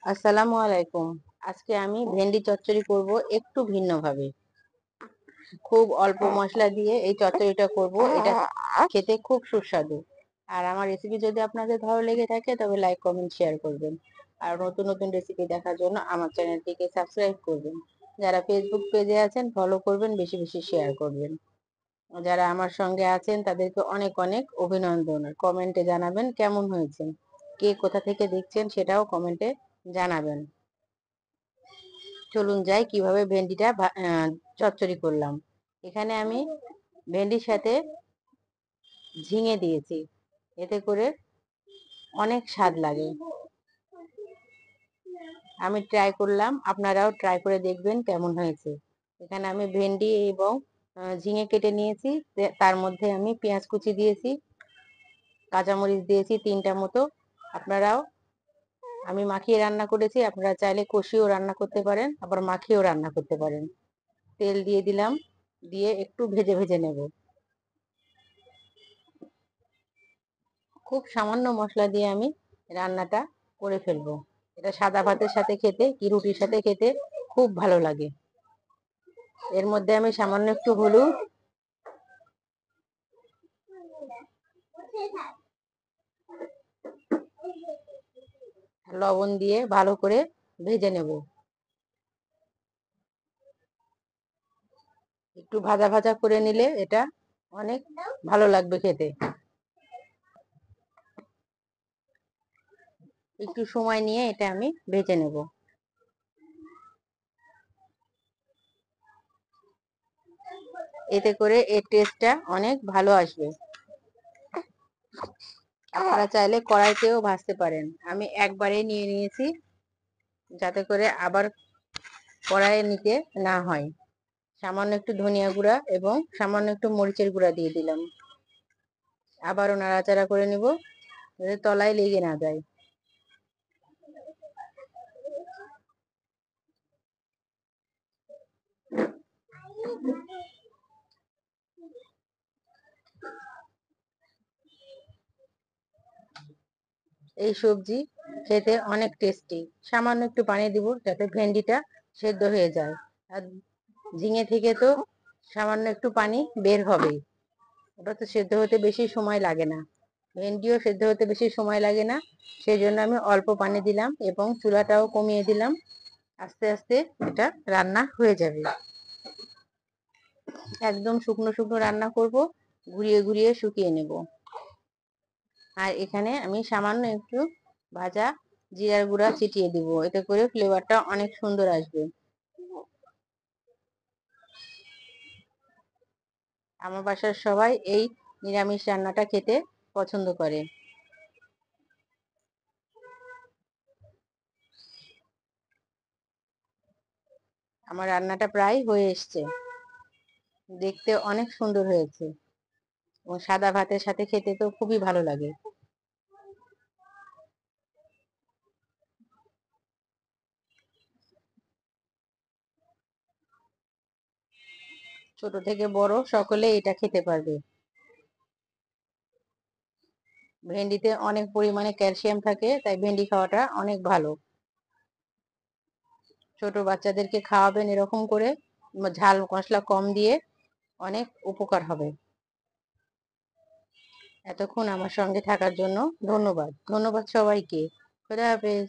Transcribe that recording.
আসসালামু আলাইকুম। আজকে আমি ভেন্ডি চচ্চড়ি করব একটু ভিন্নভাবে। খুব অল্প মশলা দিয়ে এই চচ্চড়িটা করব। এটা খেতে খুব সুস্বাদু। আর আমার রেসিপি যদি আপনাদের ভালো লেগে থাকে তবে লাইক, কমেন্ট, শেয়ার করবেন। আর নতুন নতুন রেসিপি দেখার জন্য আমার চ্যানেলটিকে সাবস্ক্রাইব করবেন। যারা ফেসবুক পেজে আছেন ফলো করবেন, বেশি বেশি শেয়ার করবেন। যারা আমার সঙ্গে আছেন তাদেরকে অনেক অনেক অভিনন্দন। কমেন্টে জানাবেন কেমন হয়েছে, কে কোথা থেকে দেখছেন সেটাও কমেন্টে জানাবেন। চলুন যাই কিভাবে ভেন্ডিটা চচ্চড়ি করলাম। এখানে আমি ভেন্ডির সাথে ঝিঙে দিয়েছি, এতে করে অনেক স্বাদ লাগে। আমি ট্রাই করলাম, আপনারাও ট্রাই করে দেখবেন কেমন হয়েছে। এখানে আমি ভেন্ডি এবং ঝিঙে কেটে নিয়েছি, তার মধ্যে আমি পেঁয়াজ কুচি দিয়েছি, কাঁচামরিচ দিয়েছি 3টা মতো। আপনারাও, আমি মাখিয়ে রান্না করেছি, আপনারা চাইলে কষিয়েও রান্না করতে পারেন, আবার মাখিয়েও রান্না করতে পারেন। তেল দিয়ে দিলাম, দিয়ে একটু ভেজে ভেজে নেব। খুব সামান্য মশলা দিয়ে আমি রান্নাটা করে ফেলবো। এটা সাদা ভাতের সাথে খেতে কি রুটির সাথে খেতে খুব ভালো লাগে। এর মধ্যে আমি সামান্য একটু হলুদ, লবণ দিয়ে ভালো করে ভেজে নেব। একটু ভাজা ভাজা করে নিলে এটা অনেক ভালো লাগবে খেতে। একটু সময় নিয়ে এটা আমি ভেজে নেব। এতে করে এর টেস্টটা অনেক ভালো আসবে। আপনারা চাইলে কড়াইতেও ভাজতে পারেন। আমি একবারে নিয়ে নিয়েছি, যাতে করে আবার কড়াইয়ে নিতে না হয়। সামান্য একটু ধনিয়া গুঁড়া এবং সামান্য একটু মরিচের গুঁড়া দিয়ে দিলাম। আবারও নাড়াচাড়া করে নিব, যাতে তলায় লেগে না যায়। এই সবজি খেতে অনেক টেস্টি। সামান্য একটু পানি দিব যাতে ভেন্ডিটা সেদ্ধ হয়ে যায়। আর ঝিঙে থেকে তো সামান্য একটু পানি বের হবেই, ওটা তো সেদ্ধ হতে বেশি সময় লাগে না। ভেন্ডিও সেদ্ধ হতে বেশি সময় লাগে না, সেই জন্য আমি অল্প পানি দিলাম এবং চুলাটাও কমিয়ে দিলাম। আস্তে আস্তে এটা রান্না হয়ে যাবে। একদম শুকনো শুকনো রান্না করব, ঘুরিয়ে ঘুরিয়ে শুকিয়ে নেব। আর এখানে আমি সামান্য একটু ভাজা জিরার গুঁড়া ছিটিয়ে দিব, এতে করে ফ্লেভারটা অনেক সুন্দর আসবে। আমার বাসার সবাই এই নিরামিষ রান্নাটা খেতে পছন্দ করে। আমার রান্নাটা প্রায় হয়ে এসছে, দেখতে অনেক সুন্দর হয়েছে এবং সাদা ভাতের সাথে খেতে তো খুবই ভালো লাগে। ছোট থেকে বড় সকলে এটা খেতে পারবে। ভেন্ডিতে অনেক পরিমাণে ক্যালসিয়াম থাকে, তাই ভেন্ডি খাওয়াটা অনেক ভালো। ছোট বাচ্চাদেরকে খাওয়াবেন এরকম করে, ঝাল মশলা কম দিয়ে, অনেক উপকার হবে। এতক্ষণ আমার সঙ্গে থাকার জন্য ধন্যবাদ। ধন্যবাদ সবাইকে। খোদা হাফেজ।